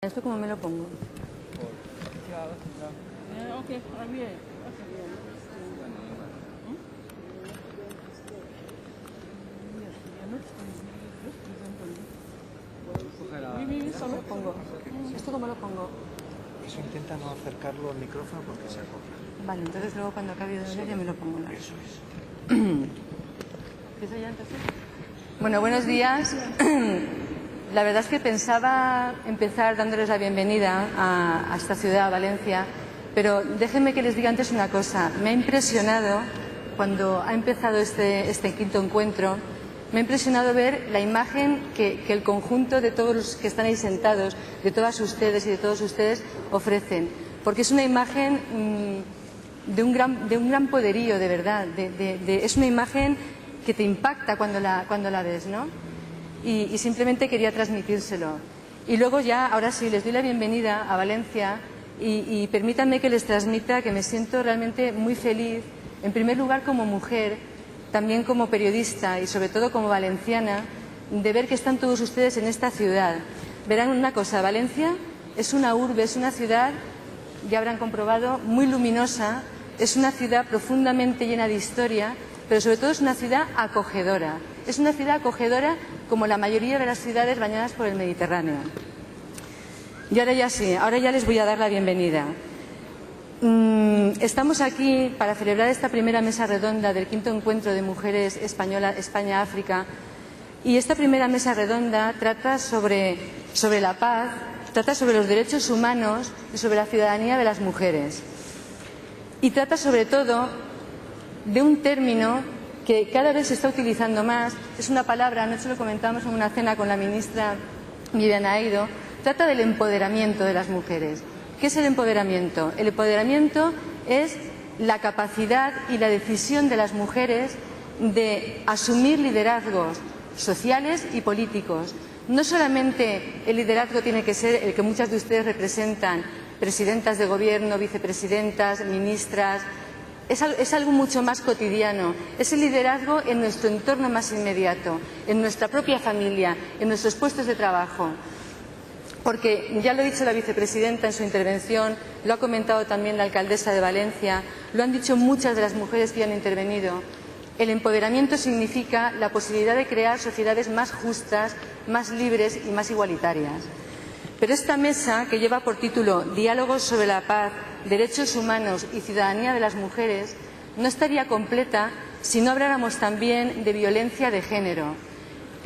¿Esto cómo me lo pongo? ¿Cómo lo pongo? ¿Esto cómo lo pongo? Eso intenta no acercarlo al micrófono porque se acopla. Vale, entonces luego cuando acabe de hablar ya me lo pongo. Eso es. ¿Empiezo ya entonces? Bueno, buenos días. La verdad es que pensaba empezar dándoles la bienvenida a esta ciudad, a Valencia, pero déjenme que les diga antes una cosa. Me ha impresionado, cuando ha empezado este quinto encuentro, me ha impresionado ver la imagen que el conjunto de todos los que están ahí sentados, de todas ustedes y de todos ustedes, ofrecen. Porque es una imagen de un gran poderío, de verdad. Es una imagen que te impacta cuando la ves, ¿no? Y simplemente quería transmitírselo. Y luego ya, ahora sí, les doy la bienvenida a Valencia y permítanme que les transmita que me siento realmente muy feliz, en primer lugar como mujer, también como periodista y sobre todo como valenciana, de ver que están todos ustedes en esta ciudad. Verán una cosa, Valencia es una urbe, es una ciudad, ya habrán comprobado, muy luminosa, es una ciudad profundamente llena de historia, pero sobre todo es una ciudad acogedora. Es una ciudad acogedora como la mayoría de las ciudades bañadas por el Mediterráneo. Y ahora ya sí, ahora ya les voy a dar la bienvenida. Estamos aquí para celebrar esta primera mesa redonda del quinto encuentro de mujeres España-África. Y esta primera mesa redonda trata sobre la paz, trata sobre los derechos humanos y sobre la ciudadanía de las mujeres. Y trata sobre todo de un término que cada vez se está utilizando más. Es una palabra, anoche lo comentamos en una cena con la ministra Viviana Eido, trata del empoderamiento de las mujeres. ¿Qué es el empoderamiento? El empoderamiento es la capacidad y la decisión de las mujeres de asumir liderazgos sociales y políticos. No solamente el liderazgo tiene que ser el que muchas de ustedes representan, presidentas de gobierno, vicepresidentas, ministras. Es algo mucho más cotidiano. Es el liderazgo en nuestro entorno más inmediato, en nuestra propia familia, en nuestros puestos de trabajo. Porque ya lo ha dicho la vicepresidenta en su intervención, lo ha comentado también la alcaldesa de Valencia, lo han dicho muchas de las mujeres que han intervenido. El empoderamiento significa la posibilidad de crear sociedades más justas, más libres y más igualitarias. Pero esta mesa, que lleva por título Diálogos sobre la paz, derechos humanos y ciudadanía de las mujeres, no estaría completa si no habláramos también de violencia de género,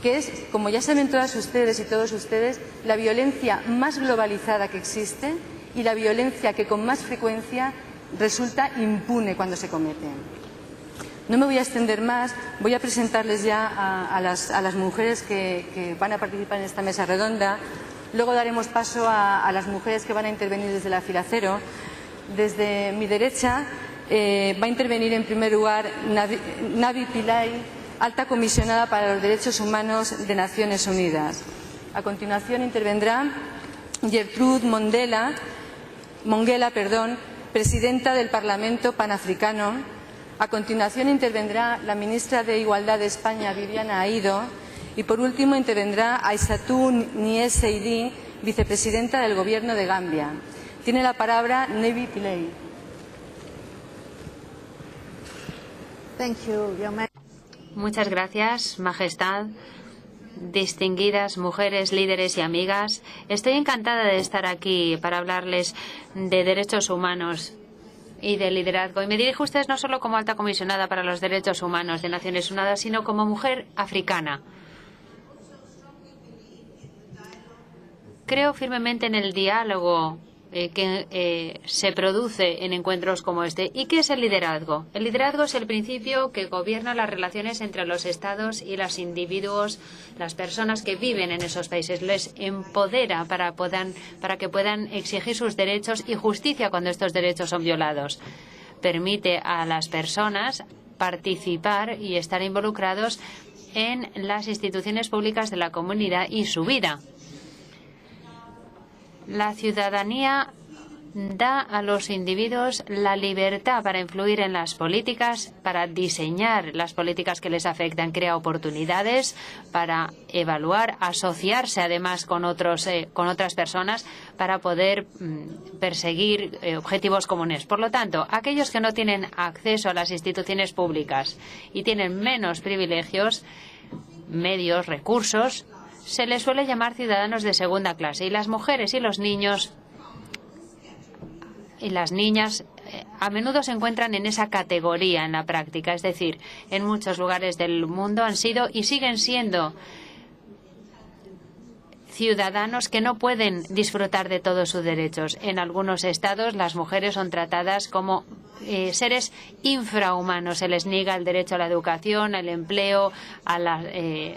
que es, como ya saben todas ustedes y todos ustedes, la violencia más globalizada que existe y la violencia que con más frecuencia resulta impune cuando se comete. No me voy a extender más, voy a presentarles ya a las mujeres que van a participar en esta mesa redonda. Luego daremos paso a las mujeres que van a intervenir desde la fila cero. Desde mi derecha va a intervenir en primer lugar Navi Pillay, alta comisionada para los derechos humanos de Naciones Unidas. A continuación intervendrá Gertrude Monguela, presidenta del Parlamento Panafricano. A continuación intervendrá la ministra de Igualdad de España, Viviana Eido. Y por último intervendrá Aïssatou Niasse Seydi, vicepresidenta del Gobierno de Gambia. Tiene la palabra Navi Pillay. Muchas gracias, Majestad. Distinguidas mujeres, líderes y amigas, estoy encantada de estar aquí para hablarles de derechos humanos y de liderazgo. Y me dirijo a ustedes no solo como alta comisionada para los derechos humanos de Naciones Unidas, sino como mujer africana. Creo firmemente en el diálogo que se produce en encuentros como este. ¿Y qué es el liderazgo? El liderazgo es el principio que gobierna las relaciones entre los estados y los individuos, las personas que viven en esos países. Les empodera para que puedan exigir sus derechos y justicia cuando estos derechos son violados. Permite a las personas participar y estar involucrados en las instituciones públicas de la comunidad y su vida. La ciudadanía da a los individuos la libertad para influir en las políticas, para diseñar las políticas que les afectan, crea oportunidades para evaluar, asociarse además con otras personas para poder perseguir objetivos comunes. Por lo tanto, aquellos que no tienen acceso a las instituciones públicas y tienen menos privilegios, medios, recursos, se les suele llamar ciudadanos de segunda clase, y las mujeres y los niños y las niñas a menudo se encuentran en esa categoría en la práctica. Es decir, en muchos lugares del mundo han sido y siguen siendo ciudadanos que no pueden disfrutar de todos sus derechos. En algunos estados las mujeres son tratadas como seres infrahumanos. Se les niega el derecho a la educación, al empleo, a la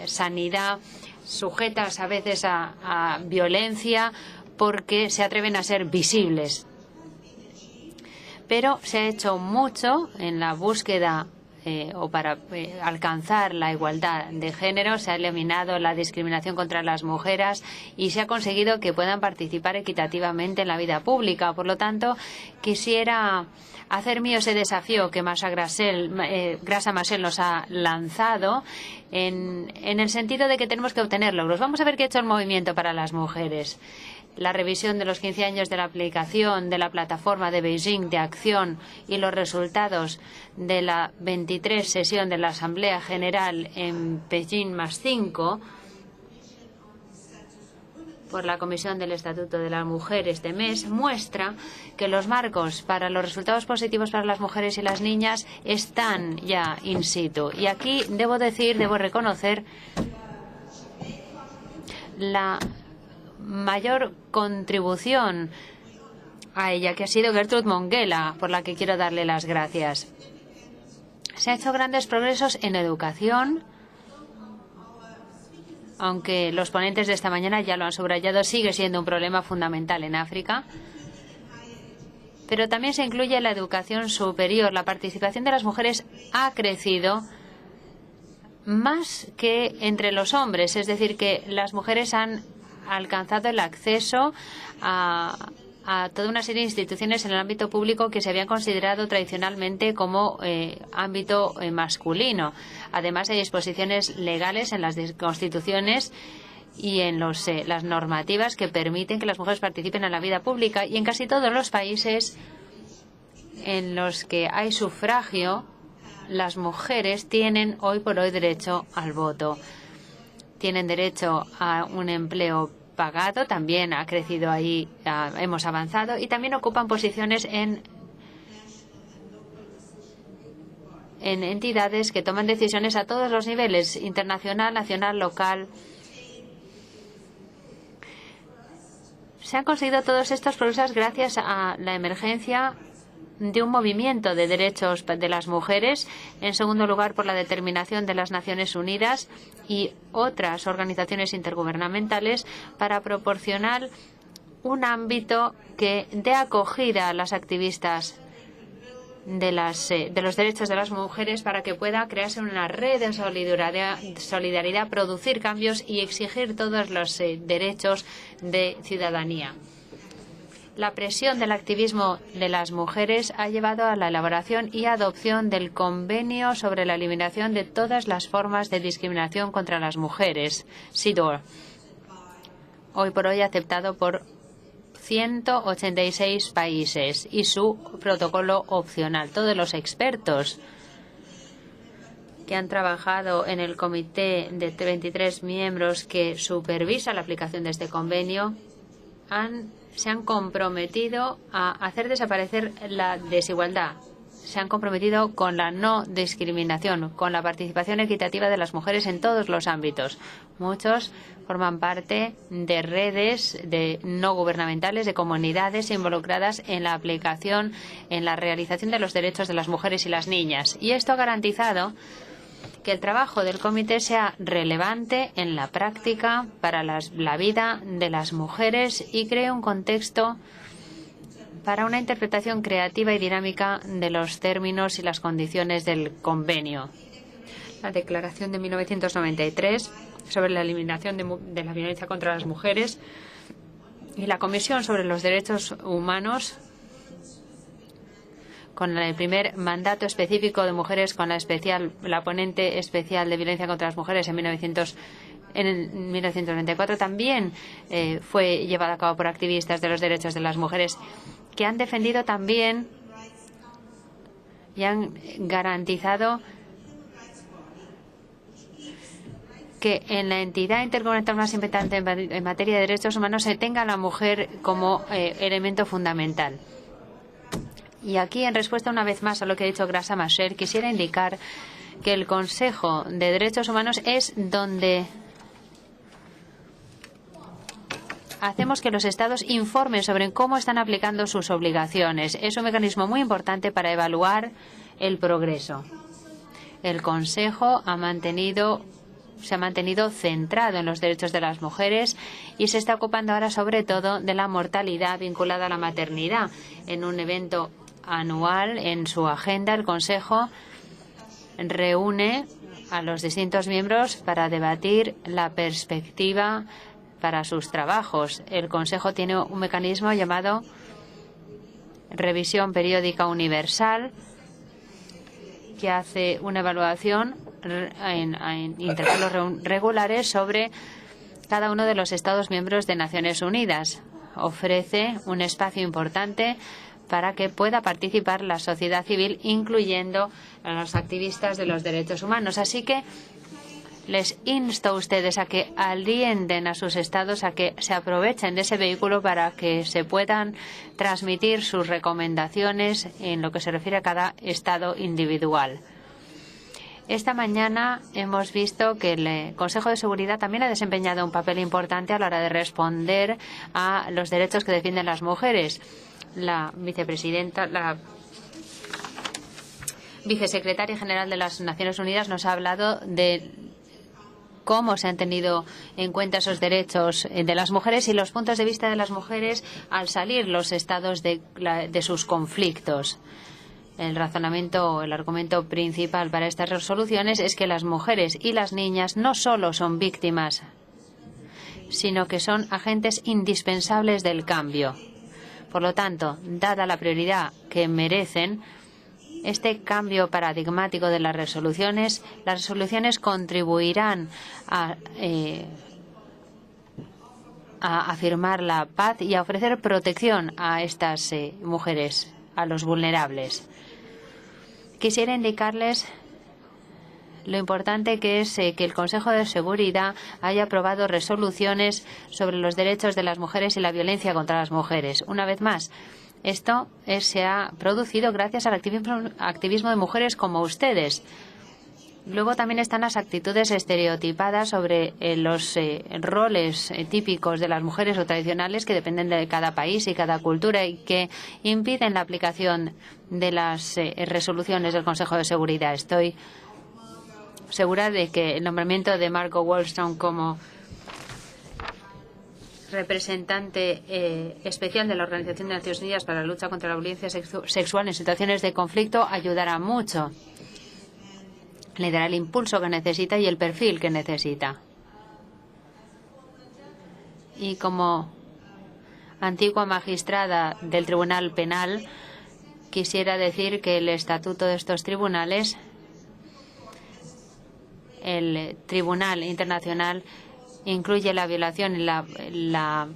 sanidad, sujetas a veces a violencia porque se atreven a ser visibles. Pero se ha hecho mucho en la búsqueda o para alcanzar la igualdad de género. Se ha eliminado la discriminación contra las mujeres y se ha conseguido que puedan participar equitativamente en la vida pública. Por lo tanto, quisiera hacer mío ese desafío que Graça Machel nos ha lanzado en el sentido de que tenemos que obtener logros. Vamos a ver qué ha hecho el movimiento para las mujeres. La revisión de los 15 años de la aplicación de la plataforma de Beijing de acción y los resultados de la 23 sesión de la Asamblea General en Beijing +5 por la Comisión del Estatuto de la Mujer este mes muestra que los marcos para los resultados positivos para las mujeres y las niñas están ya in situ. Y aquí debo reconocer la mayor contribución a ella, que ha sido Gertrude Mongella, por la que quiero darle las gracias. Se han hecho grandes progresos en educación, aunque los ponentes de esta mañana ya lo han subrayado, sigue siendo un problema fundamental en África. Pero también se incluye la educación superior. La participación de las mujeres ha crecido más que entre los hombres, es decir, que las mujeres han alcanzado el acceso a toda una serie de instituciones en el ámbito público que se habían considerado tradicionalmente como ámbito masculino. Además, hay disposiciones legales en las constituciones y en las normativas que permiten que las mujeres participen en la vida pública, y en casi todos los países en los que hay sufragio, las mujeres tienen hoy por hoy derecho al voto. Tienen derecho a un empleo pagado, también ha crecido ahí, hemos avanzado, y también ocupan posiciones en entidades que toman decisiones a todos los niveles, internacional, nacional, local. Se han conseguido todos estos progresos gracias a la emergencia de un movimiento de derechos de las mujeres, en segundo lugar por la determinación de las Naciones Unidas y otras organizaciones intergubernamentales para proporcionar un ámbito que dé acogida a las activistas de los derechos de las mujeres, para que pueda crearse una red de solidaridad, producir cambios y exigir todos los derechos de ciudadanía. La presión del activismo de las mujeres ha llevado a la elaboración y adopción del Convenio sobre la eliminación de todas las formas de discriminación contra las mujeres, CEDAW, hoy por hoy aceptado por 186 países, y su protocolo opcional. Todos los expertos que han trabajado en el comité de 23 miembros que supervisa la aplicación de este convenio se han comprometido a hacer desaparecer la desigualdad. Se han comprometido con la no discriminación, con la participación equitativa de las mujeres en todos los ámbitos. Muchos forman parte de redes no gubernamentales, de comunidades involucradas en la aplicación, en la realización de los derechos de las mujeres y las niñas. Y esto ha garantizado que el trabajo del comité sea relevante en la práctica para la vida de las mujeres y cree un contexto para una interpretación creativa y dinámica de los términos y las condiciones del convenio. La Declaración de 1993 sobre la eliminación de la violencia contra las mujeres y la Comisión sobre los Derechos Humanos con el primer mandato específico de mujeres, con la ponente especial de violencia contra las mujeres en 1994, también fue llevada a cabo por activistas de los derechos de las mujeres que han defendido también y han garantizado que en la entidad intergubernamental más importante en materia de derechos humanos se tenga a la mujer como elemento fundamental. Y aquí, en respuesta una vez más a lo que ha dicho Graça Machel, quisiera indicar que el Consejo de Derechos Humanos es donde hacemos que los Estados informen sobre cómo están aplicando sus obligaciones. Es un mecanismo muy importante para evaluar el progreso. El Consejo se ha mantenido centrado en los derechos de las mujeres y se está ocupando ahora sobre todo de la mortalidad vinculada a la maternidad. En un evento anual en su agenda, el Consejo reúne a los distintos miembros para debatir la perspectiva para sus trabajos. El Consejo tiene un mecanismo llamado Revisión Periódica Universal, que hace una evaluación en intervalos regulares sobre cada uno de los Estados miembros de Naciones Unidas. Ofrece un espacio importante para que pueda participar la sociedad civil, incluyendo a los activistas de los derechos humanos. Así que les insto a ustedes a que alienten a sus estados a que se aprovechen de ese vehículo para que se puedan transmitir sus recomendaciones en lo que se refiere a cada estado individual. Esta mañana hemos visto que el Consejo de Seguridad también ha desempeñado un papel importante a la hora de responder a los derechos que defienden las mujeres. La vicesecretaria general de las Naciones Unidas nos ha hablado de cómo se han tenido en cuenta esos derechos de las mujeres y los puntos de vista de las mujeres al salir los estados de sus conflictos. El argumento principal para estas resoluciones es que las mujeres y las niñas no solo son víctimas, sino que son agentes indispensables del cambio. Por lo tanto, dada la prioridad que merecen, este cambio paradigmático de las resoluciones contribuirán a afirmar la paz y a ofrecer protección a estas mujeres, a los vulnerables. Quisiera indicarles lo importante que es que el Consejo de Seguridad haya aprobado resoluciones sobre los derechos de las mujeres y la violencia contra las mujeres. Una vez más, esto se ha producido gracias al activismo de mujeres como ustedes. Luego también están las actitudes estereotipadas sobre los roles típicos de las mujeres o tradicionales que dependen de cada país y cada cultura y que impiden la aplicación de las resoluciones del Consejo de Seguridad. Estoy segura de que el nombramiento de Margot Wallström como representante especial de la Organización de Naciones Unidas para la lucha contra la violencia sexual en situaciones de conflicto ayudará mucho. Le dará el impulso que necesita y el perfil que necesita. Y como antigua magistrada del Tribunal Penal, quisiera decir que el estatuto de estos tribunales, el Tribunal Internacional, incluye la violación, la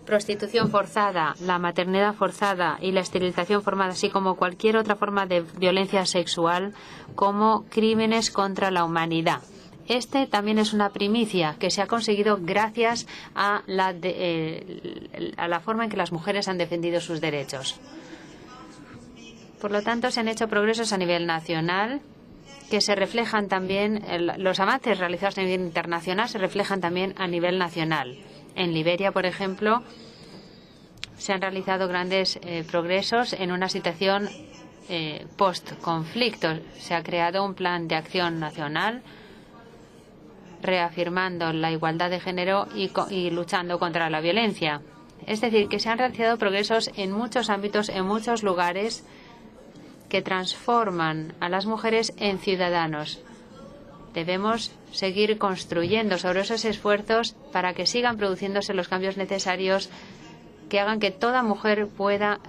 prostitución forzada, la maternidad forzada y la esterilización forzada, así como cualquier otra forma de violencia sexual, como crímenes contra la humanidad. Este también es una primicia que se ha conseguido gracias a la forma en que las mujeres han defendido sus derechos. Por lo tanto, se han hecho progresos a nivel nacional que se reflejan también, los avances realizados a nivel internacional se reflejan también a nivel nacional. En Liberia, por ejemplo, se han realizado grandes progresos en una situación post-conflicto. Se ha creado un plan de acción nacional reafirmando la igualdad de género y luchando contra la violencia. Es decir, que se han realizado progresos en muchos ámbitos, en muchos lugares, que transforman a las mujeres en ciudadanos. Debemos seguir construyendo sobre esos esfuerzos para que sigan produciéndose los cambios necesarios que hagan que toda mujer pueda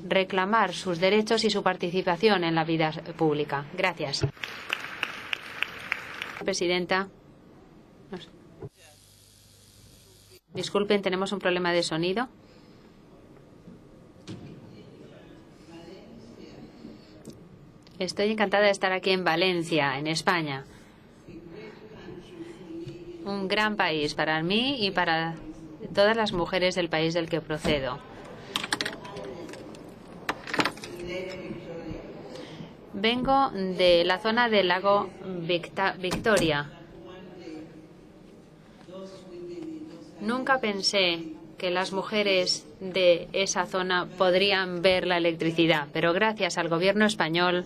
reclamar sus derechos y su participación en la vida pública. Gracias. Presidenta. Disculpen, tenemos un problema de sonido. Estoy encantada de estar aquí en Valencia, en España. Un gran país para mí y para todas las mujeres del país del que procedo. Vengo de la zona del lago Victoria. Nunca pensé que las mujeres de esa zona podrían ver la electricidad, pero gracias al gobierno español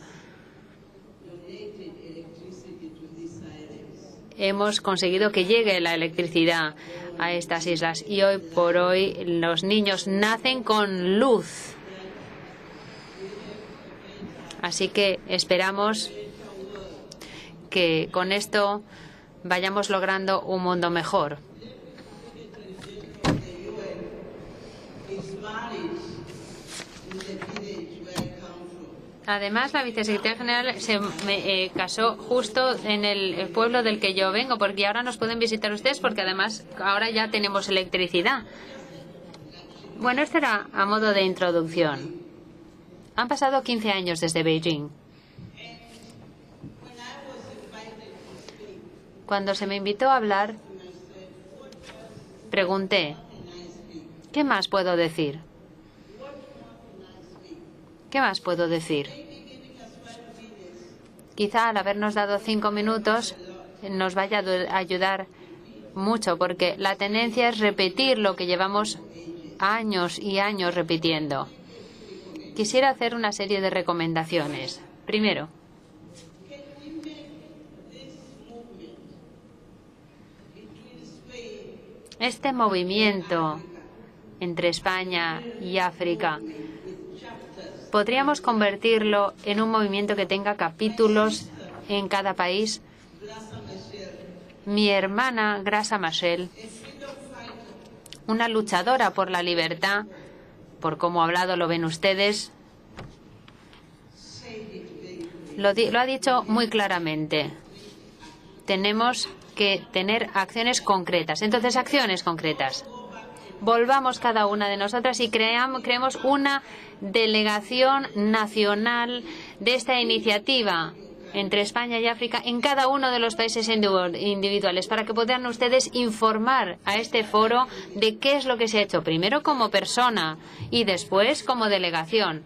hemos conseguido que llegue la electricidad a estas islas y hoy por hoy los niños nacen con luz. Así que esperamos que con esto vayamos logrando un mundo mejor. Además, la vicesecretaria general se casó justo en el pueblo del que yo vengo, porque ahora nos pueden visitar ustedes, porque además ahora ya tenemos electricidad. Bueno, esto era a modo de introducción. Han pasado 15 años desde Beijing. Cuando se me invitó a hablar, pregunté, ¿qué más puedo decir? ¿Qué más puedo decir? Quizá al habernos dado 5 minutos nos vaya a ayudar mucho, porque la tendencia es repetir lo que llevamos años y años repitiendo. Quisiera hacer una serie de recomendaciones. Primero, este movimiento entre España y África, podríamos convertirlo en un movimiento que tenga capítulos en cada país. Mi hermana Graça Machel, una luchadora por la libertad, por cómo ha hablado lo ven ustedes, lo ha dicho muy claramente. Tenemos que tener acciones concretas. Entonces, acciones concretas. Volvamos cada una de nosotras y creemos una delegación nacional de esta iniciativa entre España y África en cada uno de los países individuales, para que puedan ustedes informar a este foro de qué es lo que se ha hecho, primero como persona y después como delegación.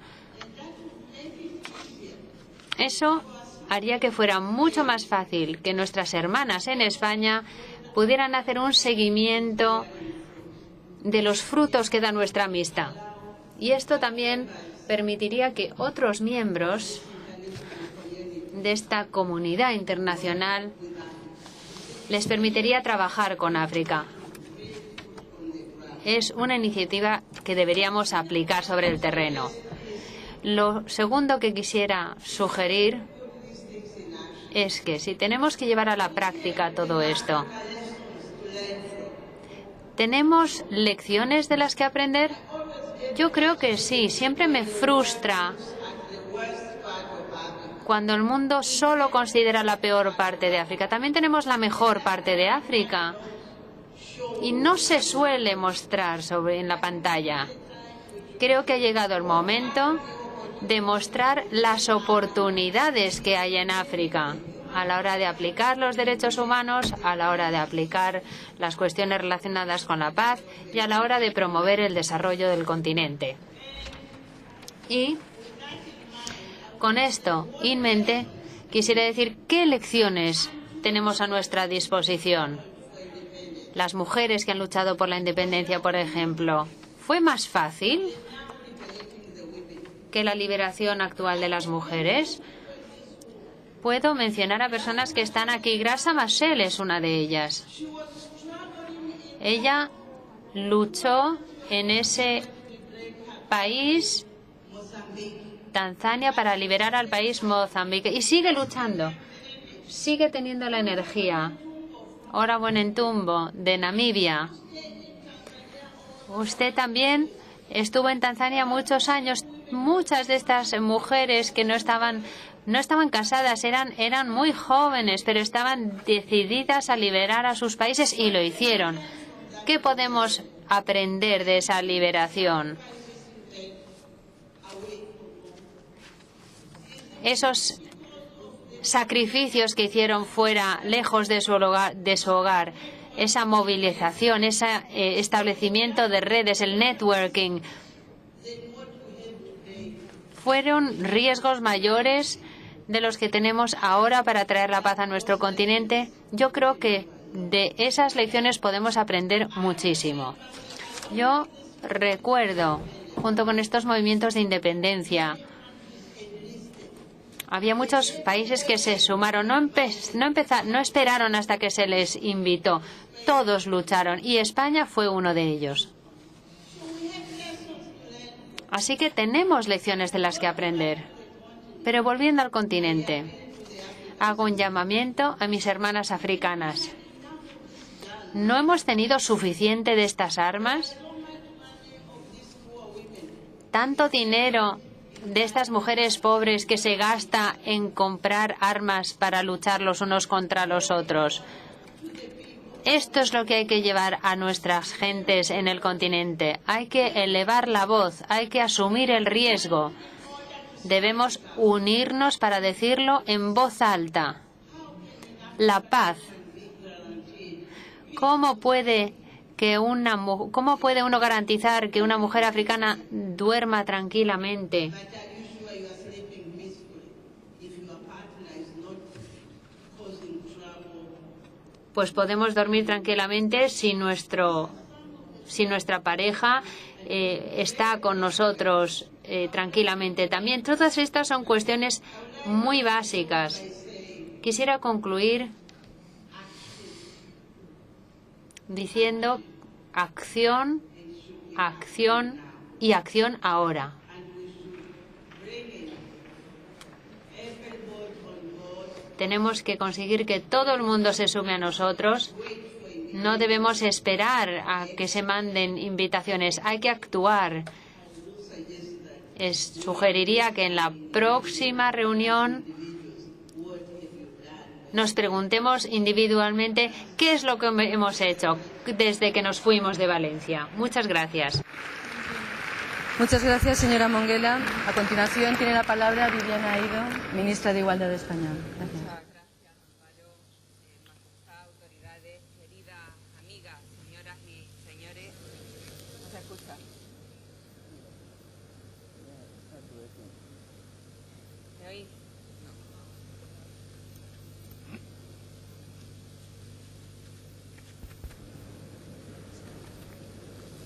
Eso haría que fuera mucho más fácil que nuestras hermanas en España pudieran hacer un seguimiento de los frutos que da nuestra amistad. Y esto también permitiría que otros miembros de esta comunidad internacional les permitiría trabajar con África. Es una iniciativa que deberíamos aplicar sobre el terreno. Lo segundo que quisiera sugerir es que si tenemos que llevar a la práctica todo esto, ¿tenemos lecciones de las que aprender? Yo creo que sí. Siempre me frustra cuando el mundo solo considera la peor parte de África. También tenemos la mejor parte de África y no se suele mostrar en la pantalla. Creo que ha llegado el momento de mostrar las oportunidades que hay en África a la hora de aplicar los derechos humanos, a la hora de aplicar las cuestiones relacionadas con la paz y a la hora de promover el desarrollo del continente. Y con esto en mente, quisiera decir qué lecciones tenemos a nuestra disposición. Las mujeres que han luchado por la independencia, por ejemplo, ¿fue más fácil que la liberación actual de las mujeres? Puedo mencionar a personas que están aquí. Graça Machel es una de ellas. Ella luchó en ese país, Tanzania, para liberar al país Mozambique. Y sigue luchando. Sigue teniendo la energía. Ora Buenentumbo, de Namibia. Usted también estuvo en Tanzania muchos años. Muchas de estas mujeres que no estaban casadas, eran muy jóvenes, pero estaban decididas a liberar a sus países y lo hicieron. ¿Qué podemos aprender de esa liberación? Esos sacrificios que hicieron fuera, lejos de su hogar, esa movilización, ese establecimiento de redes, el networking, fueron riesgos mayores de los que tenemos ahora para traer la paz a nuestro continente. Yo creo que de esas lecciones podemos aprender muchísimo. Yo recuerdo, junto con estos movimientos de independencia, había muchos países que se sumaron, no esperaron hasta que se les invitó. Todos lucharon y España fue uno de ellos. Así que tenemos lecciones de las que aprender. Pero volviendo al continente, hago un llamamiento a mis hermanas africanas. ¿No hemos tenido suficiente de estas armas? ¿Tanto dinero de estas mujeres pobres que se gasta en comprar armas para luchar los unos contra los otros? Esto es lo que hay que llevar a nuestras gentes en el continente. Hay que elevar la voz, hay que asumir el riesgo. Debemos unirnos para decirlo en voz alta. La paz. ¿Cómo puede uno garantizar que una mujer africana duerma tranquilamente? Pues podemos dormir tranquilamente si nuestra pareja está con nosotros tranquilamente. También todas estas son cuestiones muy básicas. Quisiera concluir diciendo acción, acción y acción ahora. Tenemos que conseguir que todo el mundo se sume a nosotros. No debemos esperar a que se manden invitaciones. Hay que actuar. Sugeriría que en la próxima reunión nos preguntemos individualmente qué es lo que hemos hecho desde que nos fuimos de Valencia. Muchas gracias. Muchas gracias, señora Monguela. A continuación tiene la palabra Viviana Aido, ministra de Igualdad de España. Gracias. Autoridades, queridas amigas, señoras y señores, ¿no se escucha? ¿Me oís?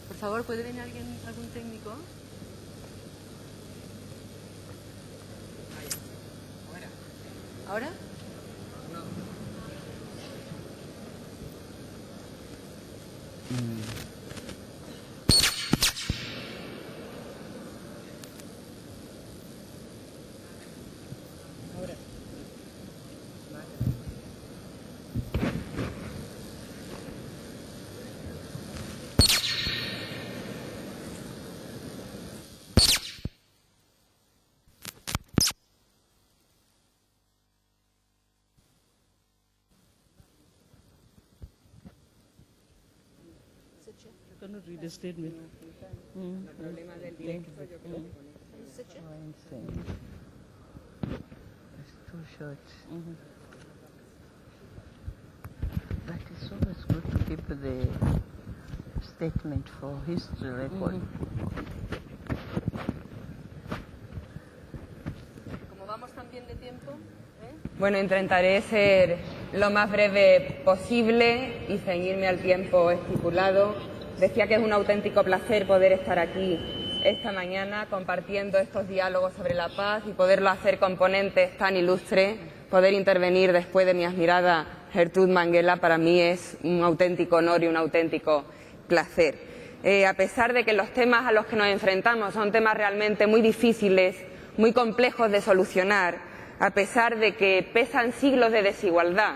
Por favor, ¿puede venir algún técnico? ¿Ahora? Cannot read a statement. El problema del directo, yo creo. It's too short. But it's always good to keep the statement for history record. Como vamos tan bien de tiempo, Bueno, intentaré ser lo más breve posible y ceñirme al tiempo estipulado. Decía que es un auténtico placer poder estar aquí esta mañana compartiendo estos diálogos sobre la paz y poderlo hacer con ponentes tan ilustres, poder intervenir después de mi admirada Gertrude Manguela, para mí es un auténtico honor y un auténtico placer. A pesar de que los temas a los que nos enfrentamos son temas realmente muy difíciles, muy complejos de solucionar, a pesar de que pesan siglos de desigualdad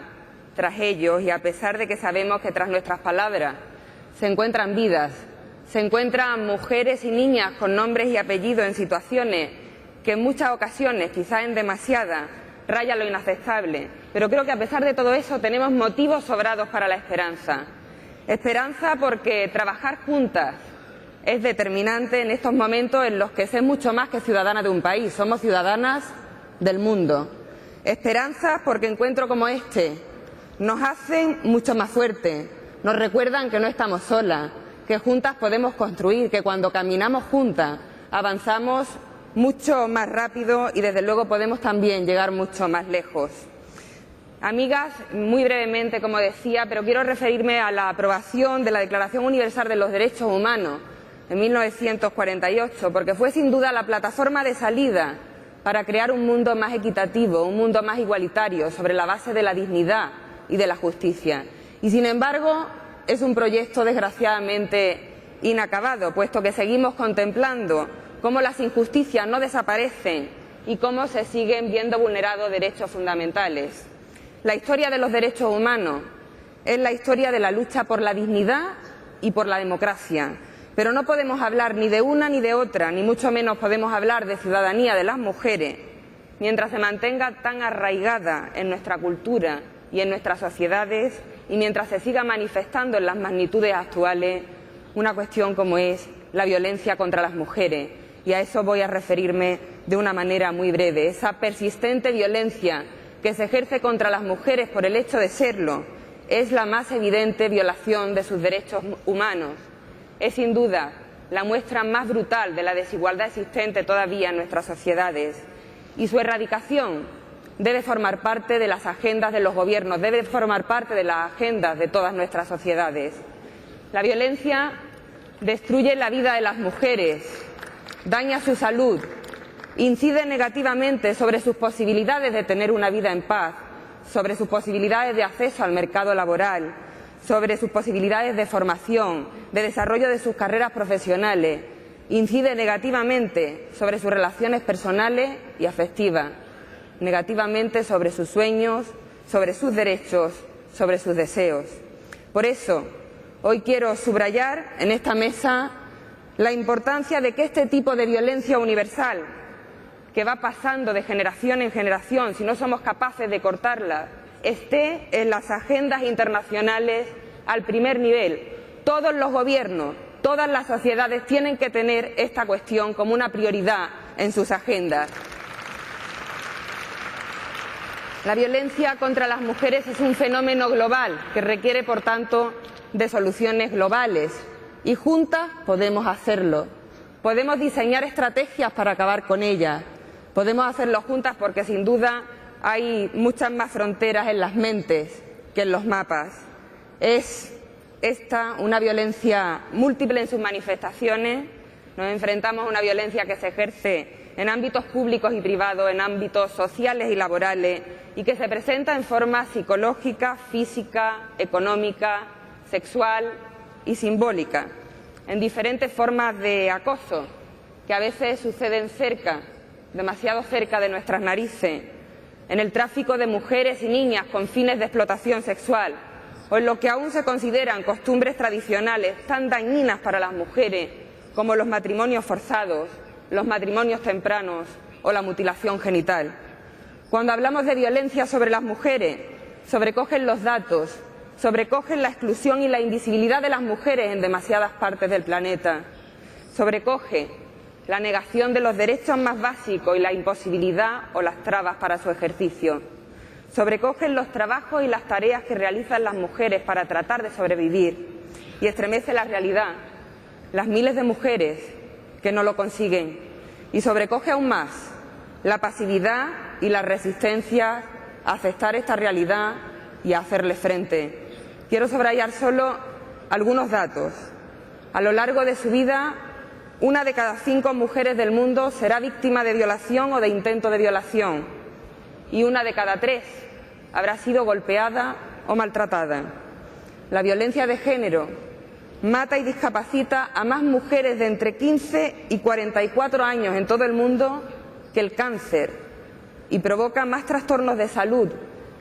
tras ellos y a pesar de que sabemos que tras nuestras palabras se encuentran vidas, se encuentran mujeres y niñas con nombres y apellidos en situaciones que en muchas ocasiones, quizás en demasiadas, raya lo inaceptable. Pero creo que a pesar de todo eso tenemos motivos sobrados para la esperanza. Esperanza porque trabajar juntas es determinante en estos momentos en los que ser mucho más que ciudadanas de un país, somos ciudadanas del mundo. Esperanza porque encuentros como este nos hacen mucho más fuertes, nos recuerdan que no estamos solas, que juntas podemos construir, que cuando caminamos juntas avanzamos mucho más rápido y desde luego podemos también llegar mucho más lejos. Amigas, muy brevemente, como decía, pero quiero referirme a la aprobación de la Declaración Universal de los Derechos Humanos en 1948, porque fue sin duda la plataforma de salida para crear un mundo más equitativo, un mundo más igualitario, sobre la base de la dignidad y de la justicia. Y sin embargo, es un proyecto desgraciadamente inacabado, puesto que seguimos contemplando cómo las injusticias no desaparecen y cómo se siguen viendo vulnerados derechos fundamentales. La historia de los derechos humanos es la historia de la lucha por la dignidad y por la democracia, pero no podemos hablar ni de una ni de otra, ni mucho menos podemos hablar de ciudadanía de las mujeres, mientras se mantenga tan arraigada en nuestra cultura y en nuestras sociedades y mientras se siga manifestando en las magnitudes actuales una cuestión como es la violencia contra las mujeres. Y a eso voy a referirme de una manera muy breve. Esa persistente violencia que se ejerce contra las mujeres por el hecho de serlo es la más evidente violación de sus derechos humanos. Es sin duda la muestra más brutal de la desigualdad existente todavía en nuestras sociedades. Y su erradicación debe formar parte de las agendas de los gobiernos, debe formar parte de las agendas de todas nuestras sociedades. La violencia destruye la vida de las mujeres, daña su salud, incide negativamente sobre sus posibilidades de tener una vida en paz, sobre sus posibilidades de acceso al mercado laboral, sobre sus posibilidades de formación, de desarrollo de sus carreras profesionales, incide negativamente sobre sus relaciones personales y afectivas, negativamente sobre sus sueños, sobre sus derechos, sobre sus deseos. Por eso, hoy quiero subrayar en esta mesa la importancia de que este tipo de violencia universal, que va pasando de generación en generación, si no somos capaces de cortarla, esté en las agendas internacionales al primer nivel. Todos los gobiernos, todas las sociedades tienen que tener esta cuestión como una prioridad en sus agendas. La violencia contra las mujeres es un fenómeno global que requiere, por tanto, de soluciones globales. Y juntas podemos hacerlo. Podemos diseñar estrategias para acabar con ella. Podemos hacerlo juntas porque sin duda hay muchas más fronteras en las mentes que en los mapas. Es esta una violencia múltiple en sus manifestaciones. Nos enfrentamos a una violencia que se ejerce en ámbitos públicos y privados, en ámbitos sociales y laborales, y que se presenta en forma psicológica, física, económica, sexual y simbólica, en diferentes formas de acoso que a veces suceden cerca, demasiado cerca de nuestras narices, en el tráfico de mujeres y niñas con fines de explotación sexual, o en lo que aún se consideran costumbres tradicionales tan dañinas para las mujeres como los matrimonios forzados, los matrimonios tempranos o la mutilación genital. Cuando hablamos de violencia sobre las mujeres, sobrecogen los datos, sobrecogen la exclusión y la invisibilidad de las mujeres en demasiadas partes del planeta, sobrecoge la negación de los derechos más básicos y la imposibilidad o las trabas para su ejercicio, sobrecogen los trabajos y las tareas que realizan las mujeres para tratar de sobrevivir y estremece la realidad, las miles de mujeres que no lo consiguen, y sobrecoge aún más la pasividad y la resistencia a aceptar esta realidad y a hacerle frente. Quiero subrayar solo algunos datos. A lo largo de su vida, 1 de cada 5 mujeres del mundo será víctima de violación o de intento de violación, y 1 de cada 3 habrá sido golpeada o maltratada. La violencia de género mata y discapacita a más mujeres de entre 15 y 44 años en todo el mundo que el cáncer y provoca más trastornos de salud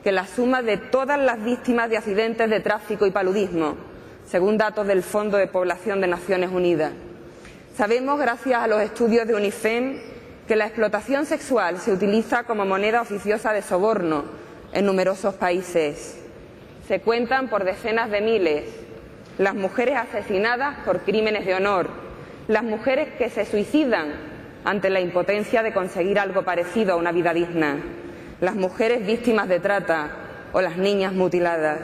que la suma de todas las víctimas de accidentes de tráfico y paludismo. según datos del Fondo de Población de Naciones Unidas. Sabemos, gracias a los estudios de UNIFEM, que la explotación sexual se utiliza como moneda oficiosa de soborno en numerosos países. Se cuentan por decenas de miles las mujeres asesinadas por crímenes de honor, las mujeres que se suicidan ante la impotencia de conseguir algo parecido a una vida digna, las mujeres víctimas de trata o las niñas mutiladas.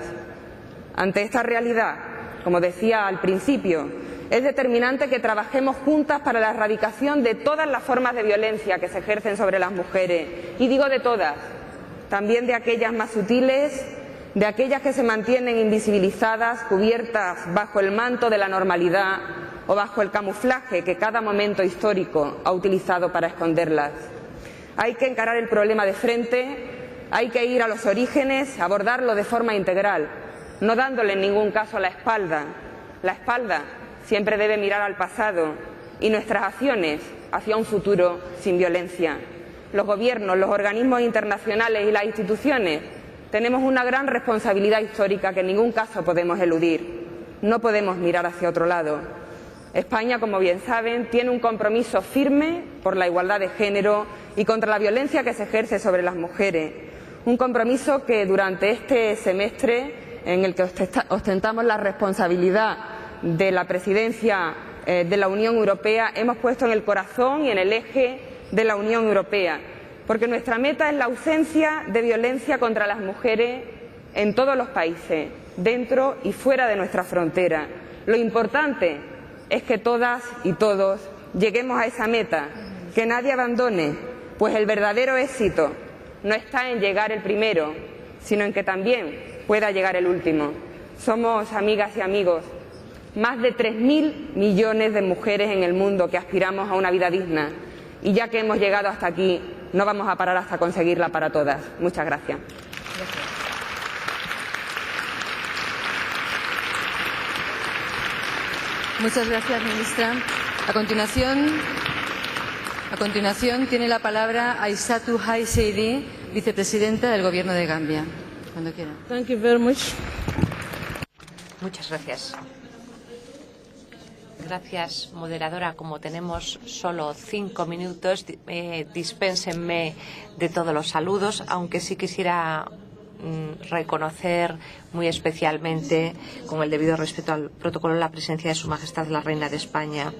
Ante esta realidad, como decía al principio, es determinante que trabajemos juntas para la erradicación de todas las formas de violencia que se ejercen sobre las mujeres. Y digo de todas, también de aquellas más sutiles, de aquellas que se mantienen invisibilizadas, cubiertas bajo el manto de la normalidad o bajo el camuflaje que cada momento histórico ha utilizado para esconderlas. Hay que encarar el problema de frente, hay que ir a los orígenes, abordarlo de forma integral, no dándole en ningún caso la espalda. La espalda siempre debe mirar al pasado y nuestras acciones hacia un futuro sin violencia. Los gobiernos, los organismos internacionales y las instituciones tenemos una gran responsabilidad histórica que en ningún caso podemos eludir. No podemos mirar hacia otro lado. España, como bien saben, tiene un compromiso firme por la igualdad de género y contra la violencia que se ejerce sobre las mujeres. Un compromiso que durante este semestre, en el que ostentamos la responsabilidad de la presidencia de la Unión Europea, hemos puesto en el corazón y en el eje de la Unión Europea, porque nuestra meta es la ausencia de violencia contra las mujeres en todos los países, dentro y fuera de nuestra frontera. Lo importante es que todas y todos lleguemos a esa meta, que nadie abandone, pues el verdadero éxito no está en llegar el primero, sino en que también pueda llegar el último. Somos, amigas y amigos, más de 3.000 millones de mujeres en el mundo que aspiramos a una vida digna. Y ya que hemos llegado hasta aquí, no vamos a parar hasta conseguirla para todas. Muchas gracias. Muchas gracias, ministra. A continuación tiene la palabra Aïssatou Haye Seydi, vicepresidenta del Gobierno de Gambia. Cuando quiera. Thank you very much. Muchas gracias. Gracias, moderadora. Como tenemos solo 5 minutos, dispénsenme de todos los saludos, aunque sí quisiera reconocer muy especialmente, con el debido respeto al protocolo, la presencia de Su Majestad la Reina de España.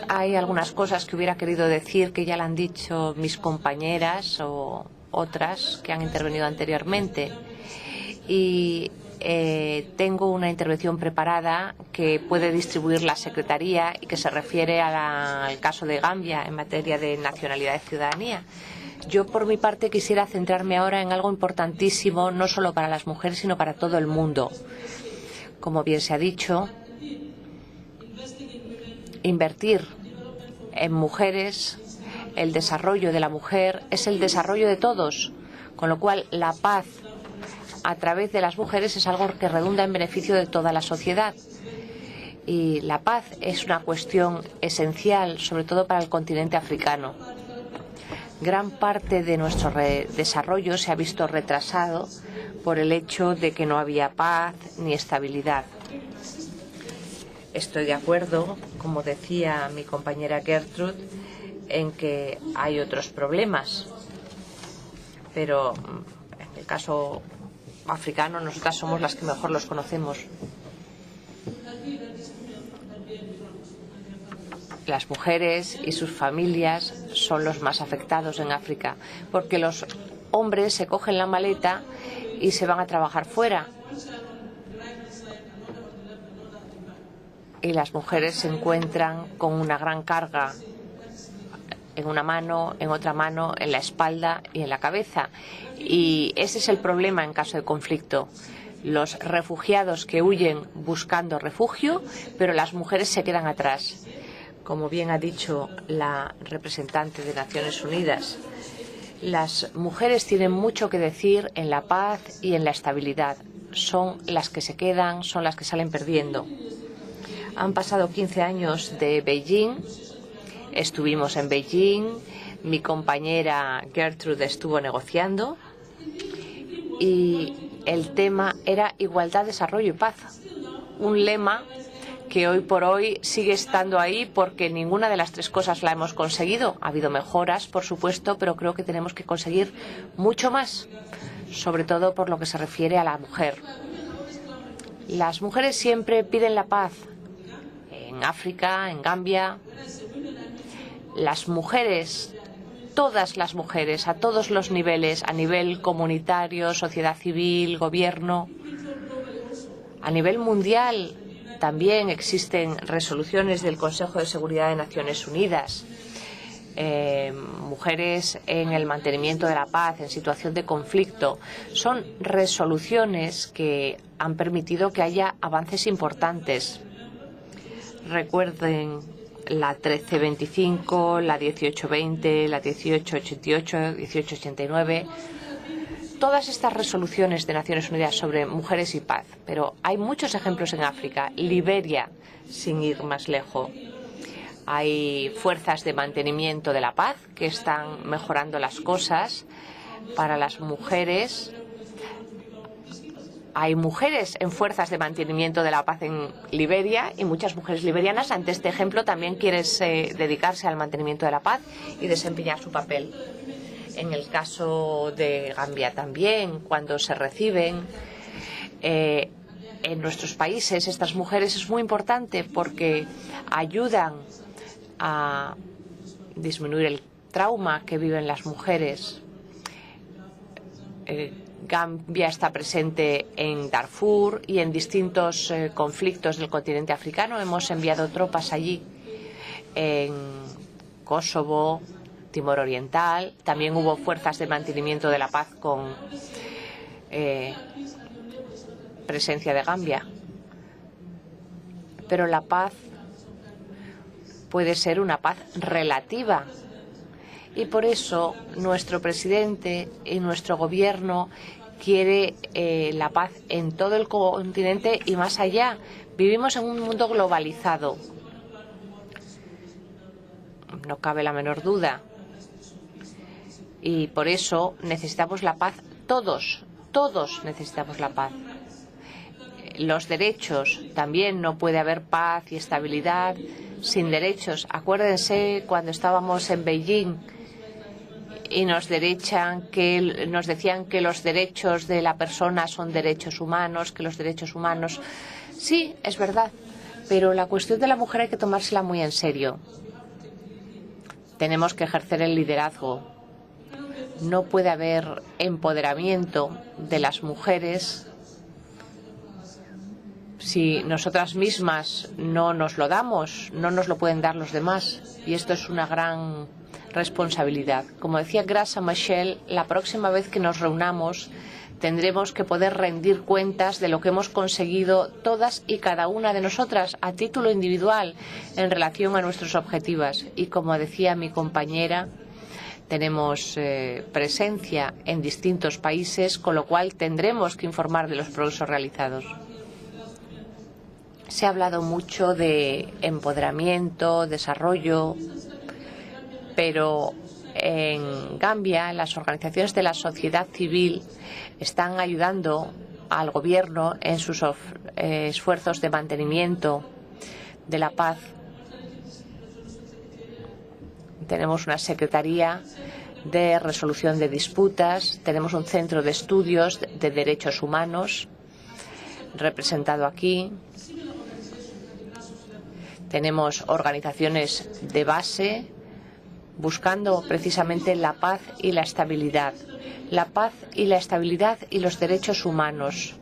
Hay algunas cosas que hubiera querido decir que ya la han dicho mis compañeras o otras que han intervenido anteriormente. Y tengo una intervención preparada que puede distribuir la Secretaría y que se refiere al caso de Gambia en materia de nacionalidad y ciudadanía. Yo, por mi parte, quisiera centrarme ahora en algo importantísimo, no solo para las mujeres, sino para todo el mundo. Como bien se ha dicho, invertir en mujeres, el desarrollo de la mujer, es el desarrollo de todos, con lo cual la paz a través de las mujeres es algo que redunda en beneficio de toda la sociedad. Y la paz es una cuestión esencial, sobre todo para el continente africano. Gran parte de nuestro desarrollo se ha visto retrasado por el hecho de que no había paz ni estabilidad. Estoy de acuerdo, como decía mi compañera Gertrude, en que hay otros problemas, pero en el caso africano nosotras somos las que mejor los conocemos. Las mujeres y sus familias son los más afectados en África, porque los hombres se cogen la maleta y se van a trabajar fuera. Y las mujeres se encuentran con una gran carga en una mano, en otra mano, en la espalda y en la cabeza. Y ese es el problema en caso de conflicto. Los refugiados que huyen buscando refugio, pero las mujeres se quedan atrás. Como bien ha dicho la representante de Naciones Unidas, las mujeres tienen mucho que decir en la paz y en la estabilidad. Son las que se quedan, son las que salen perdiendo. Han pasado 15 años de Beijing. Estuvimos en Beijing, mi compañera Gertrude estuvo negociando y el tema era igualdad, desarrollo y paz. un lema que hoy por hoy sigue estando ahí porque ninguna de las tres cosas la hemos conseguido. Ha habido mejoras, por supuesto, pero creo que tenemos que conseguir mucho más, sobre todo por lo que se refiere a la mujer. Las mujeres siempre piden la paz. En África, en Gambia, las mujeres, todas las mujeres, a todos los niveles, a nivel comunitario, sociedad civil, gobierno, a nivel mundial, también existen resoluciones del Consejo de Seguridad de Naciones Unidas. Mujeres en el mantenimiento de la paz, en situación de conflicto. Son resoluciones que han permitido que haya avances importantes. Recuerden la 1325, la 1820, la 1888, 1889. Todas estas resoluciones de Naciones Unidas sobre mujeres y paz, pero hay muchos ejemplos en África. Liberia, sin ir más lejos. Hay fuerzas de mantenimiento de la paz que están mejorando las cosas para las mujeres. Hay mujeres en fuerzas de mantenimiento de la paz en Liberia y muchas mujeres liberianas, ante este ejemplo, también quieren dedicarse al mantenimiento de la paz y desempeñar su papel. En el caso de Gambia también, cuando se reciben en nuestros países estas mujeres, es muy importante porque ayudan a disminuir el trauma que viven las mujeres. Gambia está presente en Darfur y en distintos conflictos del continente africano. Hemos enviado tropas allí, en Kosovo, Timor Oriental. También hubo fuerzas de mantenimiento de la paz con presencia de Gambia. Pero la paz puede ser una paz relativa. Y por eso nuestro presidente y nuestro gobierno quiere la paz en todo el continente y más allá. Vivimos en un mundo globalizado. No cabe la menor duda. Y por eso necesitamos la paz todos necesitamos la paz. Los derechos, también no puede haber paz y estabilidad sin derechos. Acuérdense cuando estábamos en Beijing y nos decían que los derechos de la persona son derechos humanos, que los derechos humanos... Sí, es verdad, pero la cuestión de la mujer hay que tomársela muy en serio. Tenemos que ejercer el liderazgo. No puede haber empoderamiento de las mujeres si nosotras mismas no nos lo damos, no nos lo pueden dar los demás. Y esto es una gran responsabilidad. Como decía Graça Machel, la próxima vez que nos reunamos tendremos que poder rendir cuentas de lo que hemos conseguido todas y cada una de nosotras a título individual en relación a nuestros objetivos. Y como decía mi compañera, tenemos presencia en distintos países, con lo cual tendremos que informar de los progresos realizados. Se ha hablado mucho de empoderamiento, desarrollo, pero en Gambia las organizaciones de la sociedad civil están ayudando al gobierno en sus esfuerzos de mantenimiento de la paz. Tenemos una secretaría de resolución de disputas, tenemos un centro de estudios de derechos humanos representado aquí. Tenemos organizaciones de base buscando precisamente la paz y la estabilidad. La paz y la estabilidad y los derechos humanos.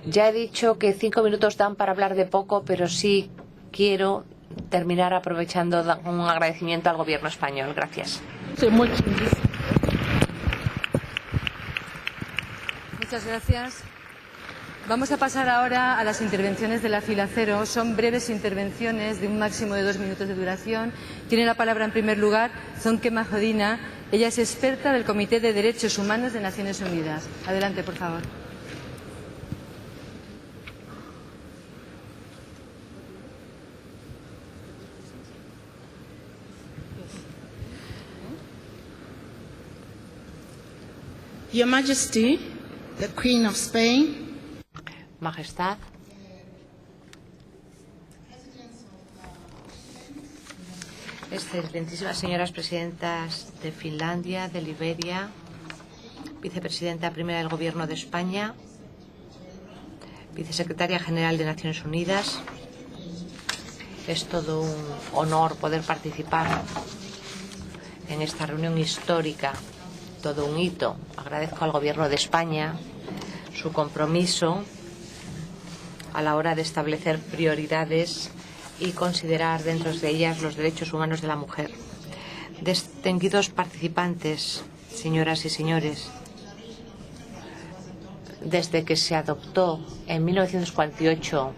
Ya he dicho que 5 minutos dan para hablar de poco, pero sí quiero terminar aprovechando un agradecimiento al gobierno español. Gracias. Muchas gracias. Vamos a pasar ahora a las intervenciones de la fila cero. Son breves intervenciones de un máximo de 2 minutos de duración. Tiene la palabra en primer lugar Zonke Majodina. Ella es experta del Comité de Derechos Humanos de Naciones Unidas. Adelante, por favor. Your Majesty, the Queen of Spain, Majestad, Excelentísimas señoras presidentas de Finlandia, de Liberia, vicepresidenta primera del Gobierno de España, vicesecretaria general de Naciones Unidas, es todo un honor poder participar en esta reunión histórica, todo un hito. Agradezco al Gobierno de España su compromiso a la hora de establecer prioridades y considerar dentro de ellas los derechos humanos de la mujer. Distinguidos participantes, señoras y señores, desde que se adoptó en 1948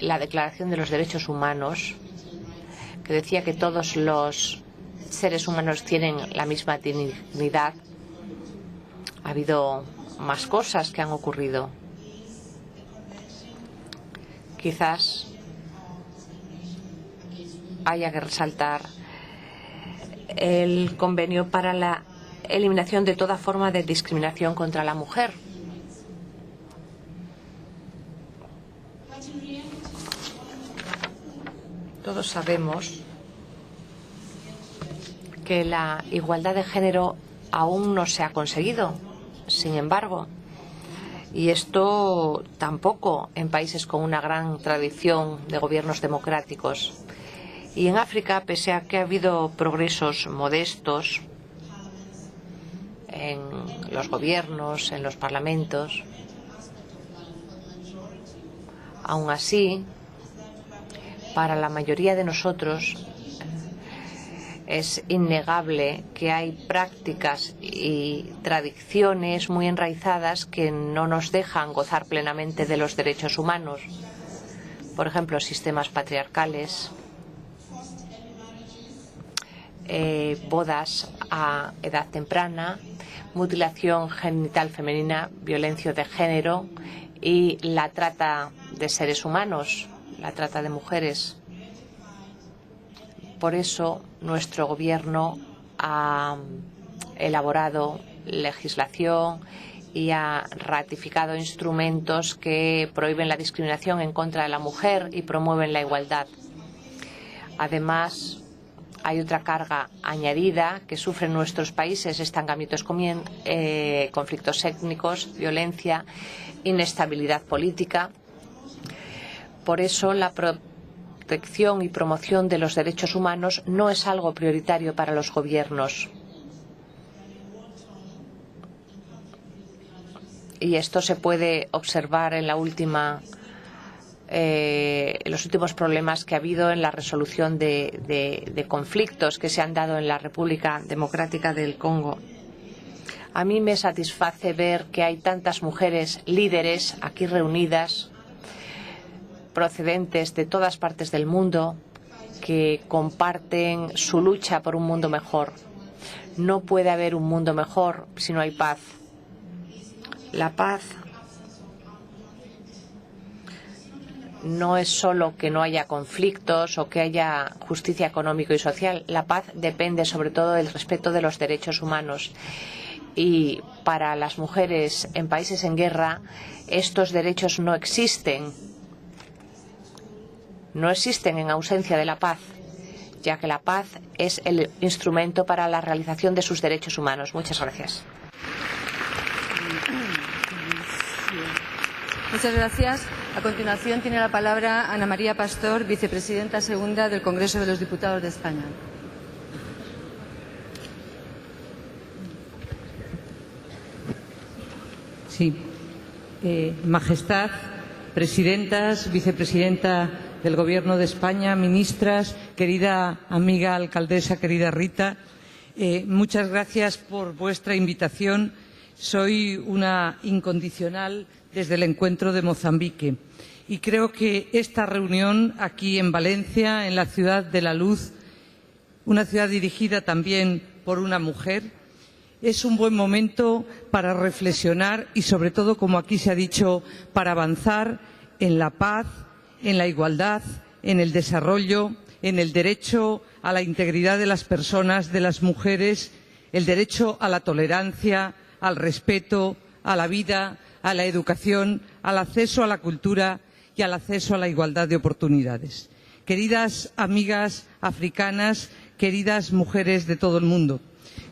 la Declaración de los Derechos Humanos, que decía que todos los seres humanos tienen la misma dignidad, ha habido más cosas que han ocurrido. Quizás haya que resaltar el convenio para la eliminación de toda forma de discriminación contra la mujer. Todos sabemos que la igualdad de género aún no se ha conseguido, sin embargo, y esto tampoco en países con una gran tradición de gobiernos democráticos. Y en África, pese a que ha habido progresos modestos en los gobiernos, en los parlamentos, aún así, para la mayoría de nosotros es innegable que hay prácticas y tradiciones muy enraizadas que no nos dejan gozar plenamente de los derechos humanos. Por ejemplo, sistemas patriarcales, bodas a edad temprana, mutilación genital femenina, violencia de género y la trata de seres humanos, la trata de mujeres. Por eso, nuestro Gobierno ha elaborado legislación y ha ratificado instrumentos que prohíben la discriminación en contra de la mujer y promueven la igualdad. Además, hay otra carga añadida que sufren nuestros países: estancamientos, conflictos étnicos, violencia, inestabilidad política. Por eso, la protección y promoción de los derechos humanos no es algo prioritario para los gobiernos. Y esto se puede observar en los últimos problemas que ha habido en la resolución de conflictos que se han dado en la República Democrática del Congo. A mí me satisface ver que hay tantas mujeres líderes aquí reunidas, procedentes de todas partes del mundo, que comparten su lucha por un mundo mejor. No puede haber un mundo mejor si no hay paz. La paz no es solo que no haya conflictos o que haya justicia económica y social. La paz depende sobre todo del respeto de los derechos humanos. Y para las mujeres en países en guerra, estos derechos no existen. No existen en ausencia de la paz, ya que la paz es el instrumento para la realización de sus derechos humanos. Muchas gracias. Muchas gracias. A continuación tiene la palabra Ana María Pastor, vicepresidenta segunda del Congreso de los Diputados de España. Sí. Majestad, presidentas, vicepresidenta del Gobierno de España, ministras, querida amiga alcaldesa, querida Rita, muchas gracias por vuestra invitación. Soy una incondicional desde el encuentro de Mozambique y creo que esta reunión aquí en Valencia, en la ciudad de la luz, una ciudad dirigida también por una mujer, es un buen momento para reflexionar y, sobre todo, como aquí se ha dicho, para avanzar en la paz, en la igualdad, en el desarrollo, en el derecho a la integridad de las personas, de las mujeres, el derecho a la tolerancia, al respeto, a la vida, a la educación, al acceso a la cultura y al acceso a la igualdad de oportunidades. queridas amigas africanas, queridas mujeres de todo el mundo,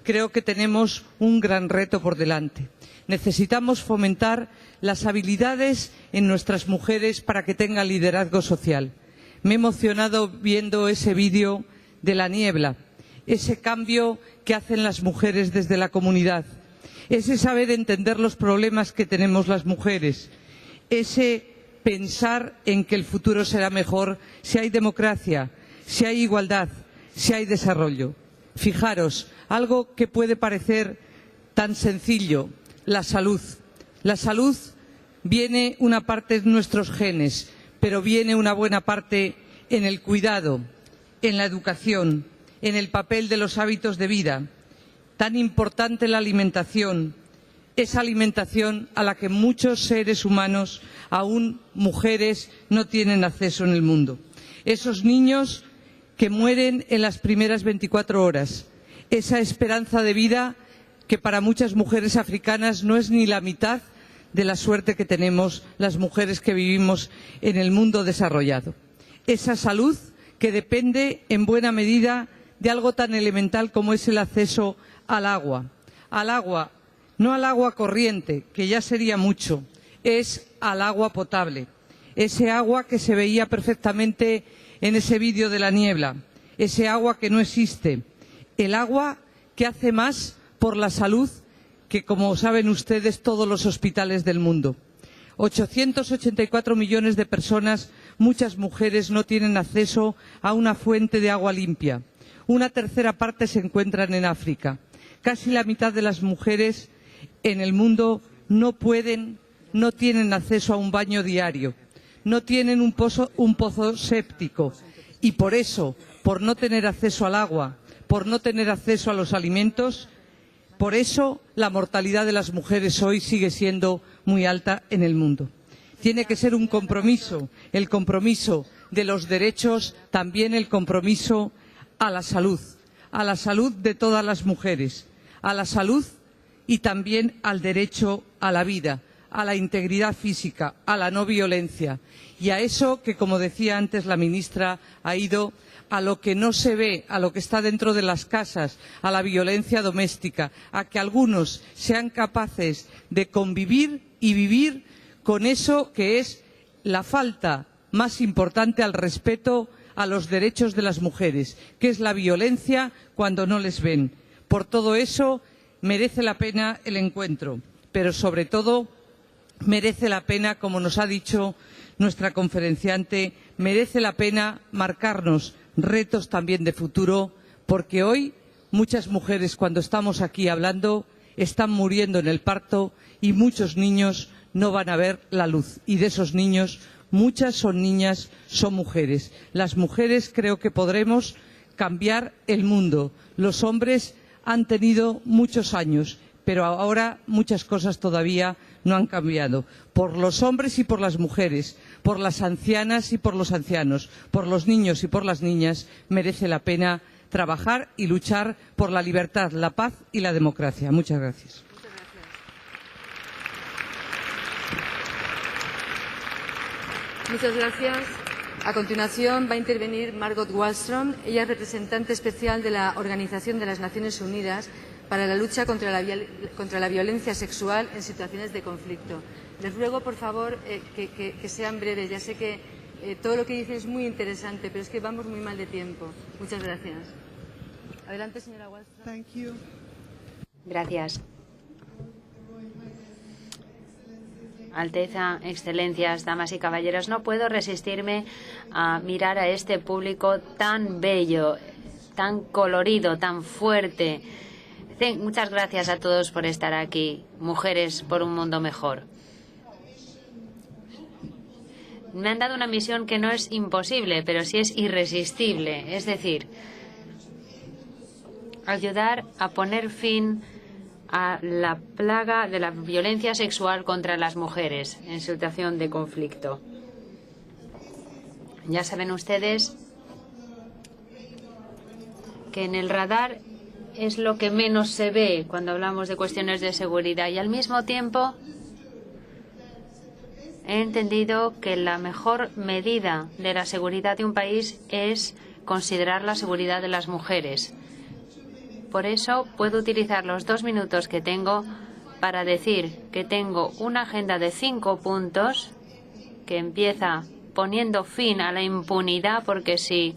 creo que tenemos un gran reto por delante. Necesitamos fomentar las habilidades en nuestras mujeres para que tengan liderazgo social. Me he emocionado viendo ese vídeo de la niebla, ese cambio que hacen las mujeres desde la comunidad, ese saber entender los problemas que tenemos las mujeres, ese pensar en que el futuro será mejor si hay democracia, si hay igualdad, si hay desarrollo. Fijaros, algo que puede parecer tan sencillo, la salud. La salud viene una parte en nuestros genes, pero viene una buena parte en el cuidado, en la educación, en el papel de los hábitos de vida. Tan importante la alimentación, esa alimentación a la que muchos seres humanos, aún mujeres, no tienen acceso en el mundo. Esos niños que mueren en las primeras 24 horas, esa esperanza de vida que para muchas mujeres africanas no es ni la mitad de la suerte que tenemos las mujeres que vivimos en el mundo desarrollado. Esa salud que depende en buena medida de algo tan elemental como es el acceso al agua, no al agua corriente, que ya sería mucho, es al agua potable, ese agua que se veía perfectamente en ese vídeo de la niebla, ese agua que no existe, el agua que hace más por la salud que, como saben ustedes, todos los hospitales del mundo. 884 millones de personas, muchas mujeres, no tienen acceso a una fuente de agua limpia. Una tercera parte se encuentran en África. Casi la mitad de las mujeres en el mundo no tienen acceso a un baño diario, no tienen un pozo séptico y por eso, por no tener acceso al agua, por no tener acceso a los alimentos, por eso la mortalidad de las mujeres hoy sigue siendo muy alta en el mundo. Tiene que ser un compromiso, el compromiso de los derechos, también el compromiso a la salud de todas las mujeres, a la salud y también al derecho a la vida, a la integridad física, a la no violencia y a eso que, como decía antes la ministra, ha ido a lo que no se ve, a lo que está dentro de las casas, a la violencia doméstica, a que algunos sean capaces de convivir y vivir con eso que es la falta más importante al respeto a los derechos de las mujeres, que es la violencia cuando no les ven. Por todo eso merece la pena el encuentro, pero sobre todo merece la pena, como nos ha dicho nuestra conferenciante, merece la pena marcarnos retos también de futuro, porque hoy muchas mujeres, cuando estamos aquí hablando, están muriendo en el parto y muchos niños no van a ver la luz. Y de esos niños, muchas son niñas, son mujeres. Las mujeres creo que podremos cambiar el mundo. Los hombres han tenido muchos años, pero ahora muchas cosas todavía no han cambiado. Por los hombres y por las mujeres, por las ancianas y por los ancianos, por los niños y por las niñas, merece la pena trabajar y luchar por la libertad, la paz y la democracia. Muchas gracias. Muchas gracias. A continuación va a intervenir Margot Wallström. Ella es representante especial de la Organización de las Naciones Unidas para la lucha contra la violencia sexual en situaciones de conflicto. Les ruego, por favor, que sean breves. Ya sé que todo lo que dicen es muy interesante, pero es que vamos muy mal de tiempo. Muchas gracias. Adelante, señora Wallström. Gracias. Alteza, excelencias, damas y caballeros, no puedo resistirme a mirar a este público tan bello, tan colorido, tan fuerte. Muchas gracias a todos por estar aquí. Mujeres por un mundo mejor. Me han dado una misión que no es imposible, pero sí es irresistible. Es decir, ayudar a poner fin a la plaga de la violencia sexual contra las mujeres en situación de conflicto. Ya saben ustedes que en el radar es lo que menos se ve cuando hablamos de cuestiones de seguridad y al mismo tiempo he entendido que la mejor medida de la seguridad de un país es considerar la seguridad de las mujeres. Por eso puedo utilizar los 2 minutos que tengo para decir que tengo una agenda de 5 puntos que empieza poniendo fin a la impunidad, porque si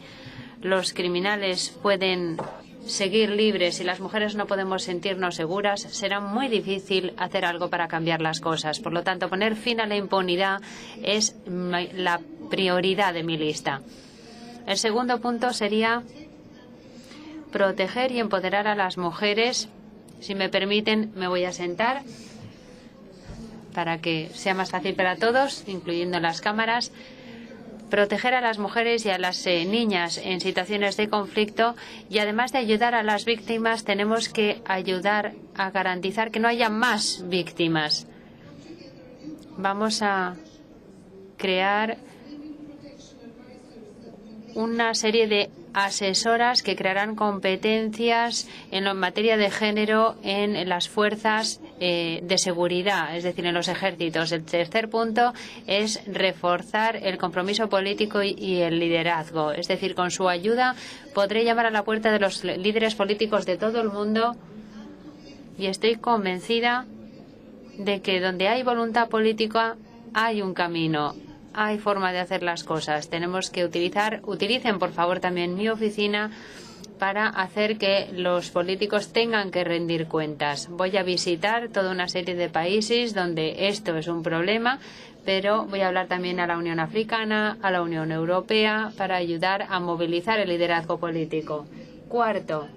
los criminales pueden seguir libres y las mujeres no podemos sentirnos seguras, será muy difícil hacer algo para cambiar las cosas. Por lo tanto, poner fin a la impunidad es la prioridad de mi lista. El segundo punto sería proteger y empoderar a las mujeres. Si me permiten, me voy a sentar para que sea más fácil para todos, incluyendo las cámaras. Proteger a las mujeres y a las niñas en situaciones de conflicto, y además de ayudar a las víctimas, tenemos que ayudar a garantizar que no haya más víctimas. Vamos a crear una serie de asesoras que crearán competencias en materia de género en las fuerzas de seguridad, es decir, en los ejércitos. El tercer punto es reforzar el compromiso político y el liderazgo. Es decir, con su ayuda podré llamar a la puerta de los líderes políticos de todo el mundo, y estoy convencida de que donde hay voluntad política hay un camino. Hay forma de hacer las cosas. Tenemos que utilicen por favor también mi oficina para hacer que los políticos tengan que rendir cuentas. Voy a visitar toda una serie de países donde esto es un problema, pero voy a hablar también a la Unión Africana, a la Unión Europea, para ayudar a movilizar el liderazgo político. Cuarto,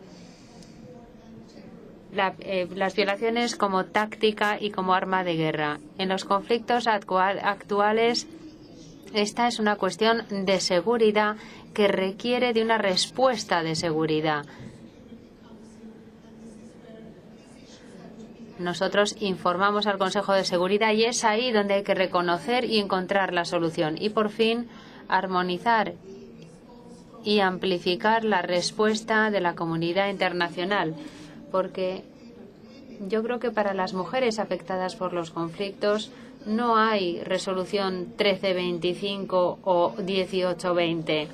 las violaciones como táctica y como arma de guerra. En los conflictos actuales, esta es una cuestión de seguridad que requiere de una respuesta de seguridad. Nosotros informamos al Consejo de Seguridad y es ahí donde hay que reconocer y encontrar la solución. Y por fin, armonizar y amplificar la respuesta de la comunidad internacional. Porque yo creo que para las mujeres afectadas por los conflictos no hay resolución 1325 o 1820.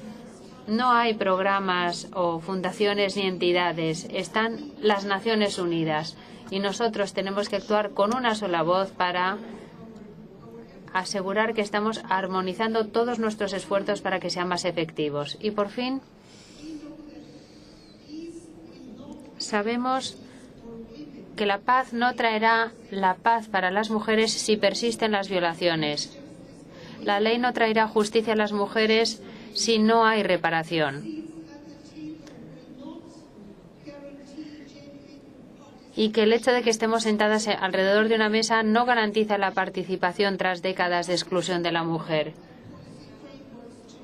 No hay programas o fundaciones ni entidades. Están las Naciones Unidas. Y nosotros tenemos que actuar con una sola voz para asegurar que estamos armonizando todos nuestros esfuerzos para que sean más efectivos. Y por fin, sabemos que la paz no traerá la paz para las mujeres si persisten las violaciones. La ley no traerá justicia a las mujeres si no hay reparación. Y que el hecho de que estemos sentadas alrededor de una mesa no garantiza la participación tras décadas de exclusión de la mujer.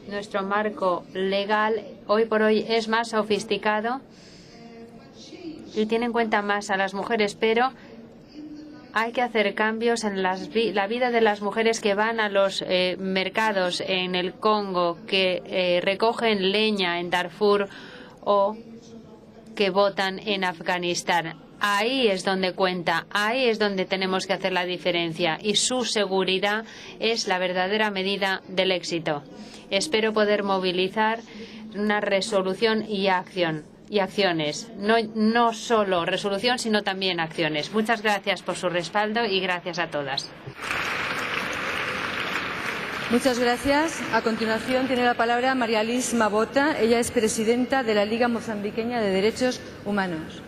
Nuestro marco legal hoy por hoy es más sofisticado y tiene en cuenta más a las mujeres, pero hay que hacer cambios en la vida de las mujeres que van a los mercados en el Congo, que recogen leña en Darfur o que votan en Afganistán. Ahí es donde cuenta, ahí es donde tenemos que hacer la diferencia, y su seguridad es la verdadera medida del éxito. Espero poder movilizar una resolución y acciones. No solo resolución, sino también acciones. Muchas gracias por su respaldo y gracias a todas. Muchas gracias. A continuación tiene la palabra María Liz Mabota. Ella es presidenta de la Liga Mozambiqueña de Derechos Humanos.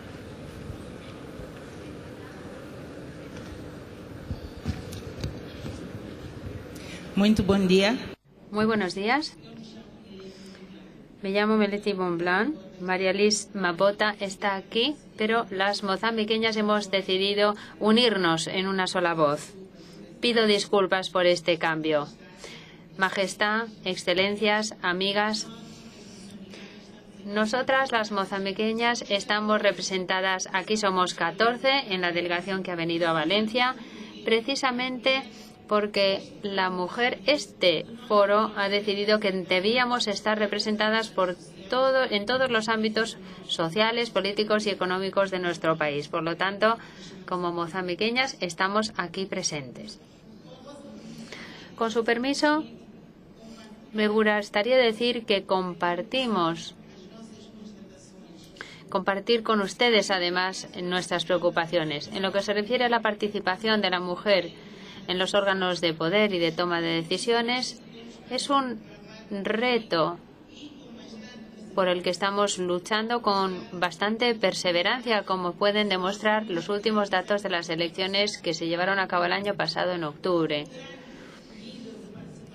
Muy buen día. Muy buenos días. Me llamo Meleti Bonblanc. María Liz Mabota está aquí, pero las mozambiqueñas hemos decidido unirnos en una sola voz. Pido disculpas por este cambio. Majestad, excelencias, amigas, nosotras las mozambiqueñas estamos representadas, aquí somos 14 en la delegación que ha venido a Valencia, precisamente porque la mujer, este foro ha decidido que debíamos estar representadas en todos los ámbitos sociales, políticos y económicos de nuestro país. Por lo tanto, como mozambiqueñas estamos aquí presentes. Con su permiso, me gustaría decir que compartir con ustedes, además, nuestras preocupaciones. En lo que se refiere a la participación de la mujer en los órganos de poder y de toma de decisiones, es un reto por el que estamos luchando con bastante perseverancia, como pueden demostrar los últimos datos de las elecciones que se llevaron a cabo el año pasado en octubre.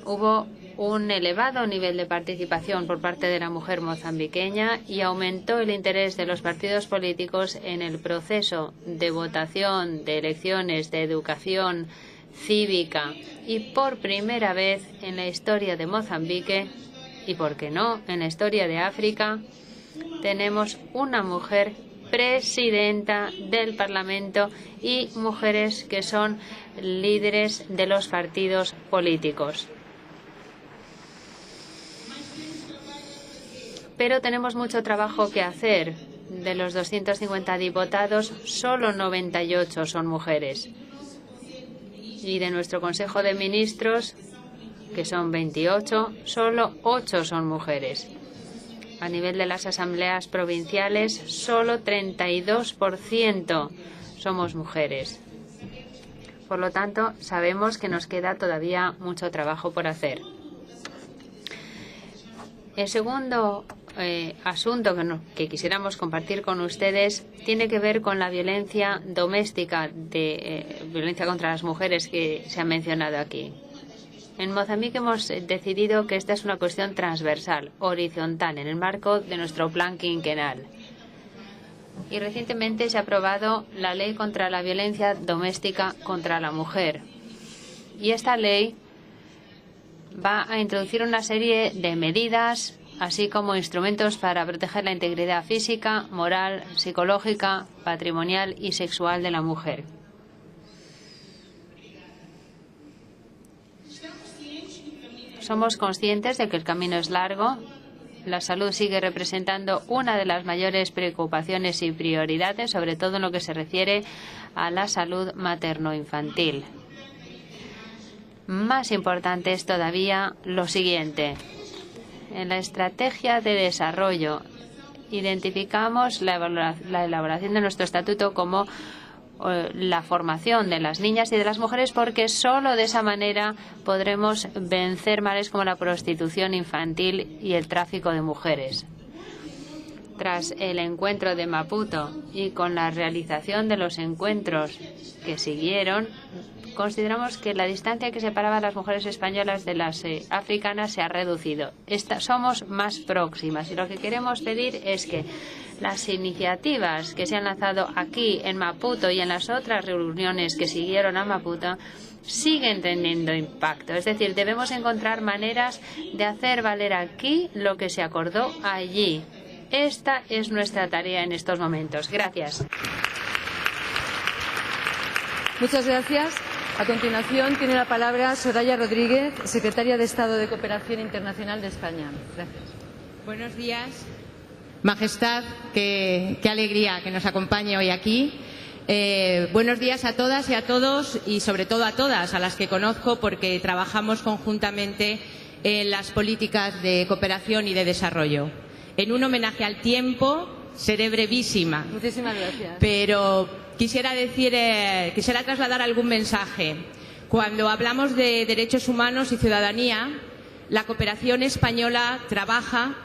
Hubo un elevado nivel de participación por parte de la mujer mozambiqueña y aumentó el interés de los partidos políticos en el proceso de votación, de elecciones, de educación cívica, y por primera vez en la historia de Mozambique, y por qué no, en la historia de África, tenemos una mujer presidenta del Parlamento y mujeres que son líderes de los partidos políticos. Pero tenemos mucho trabajo que hacer. De los 250 diputados, solo 98 son mujeres. Y de nuestro Consejo de Ministros, que son 28, solo 8 son mujeres. A nivel de las asambleas provinciales, solo 32% somos mujeres. Por lo tanto, sabemos que nos queda todavía mucho trabajo por hacer. El segundo asunto que quisiéramos compartir con ustedes tiene que ver con la violencia doméstica, violencia contra las mujeres que se ha mencionado aquí. En Mozambique hemos decidido que esta es una cuestión transversal, horizontal, en el marco de nuestro plan quinquenal. Y recientemente se ha aprobado la ley contra la violencia doméstica contra la mujer. Y esta ley va a introducir una serie de medidas, así como instrumentos para proteger la integridad física, moral, psicológica, patrimonial y sexual de la mujer. Somos conscientes de que el camino es largo. La salud sigue representando una de las mayores preocupaciones y prioridades, sobre todo en lo que se refiere a la salud materno-infantil. Más importante es todavía lo siguiente. En la estrategia de desarrollo identificamos la elaboración de nuestro estatuto como la formación de las niñas y de las mujeres, porque solo de esa manera podremos vencer males como la prostitución infantil y el tráfico de mujeres. Tras el encuentro de Maputo y con la realización de los encuentros que siguieron, consideramos que la distancia que separaba a las mujeres españolas de las africanas se ha reducido. Somos más próximas y lo que queremos pedir es que las iniciativas que se han lanzado aquí en Maputo y en las otras reuniones que siguieron a Maputo siguen teniendo impacto. Es decir, debemos encontrar maneras de hacer valer aquí lo que se acordó allí. Esta es nuestra tarea en estos momentos. Gracias. Muchas gracias. A continuación tiene la palabra Soraya Rodríguez, secretaria de Estado de Cooperación Internacional de España. Gracias. Buenos días. Majestad, qué alegría que nos acompañe hoy aquí. Buenos días a todas y a todos, y sobre todo a todas, a las que conozco porque trabajamos conjuntamente en las políticas de cooperación y de desarrollo. En un homenaje al tiempo, seré brevísima. Muchísimas gracias. Pero quisiera trasladar algún mensaje. Cuando hablamos de derechos humanos y ciudadanía, la cooperación española trabaja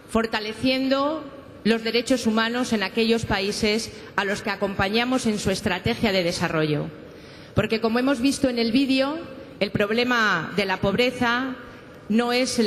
fortaleciendo los derechos humanos en aquellos países a los que acompañamos en su estrategia de desarrollo. Porque, como hemos visto en el vídeo, el problema de la pobreza no es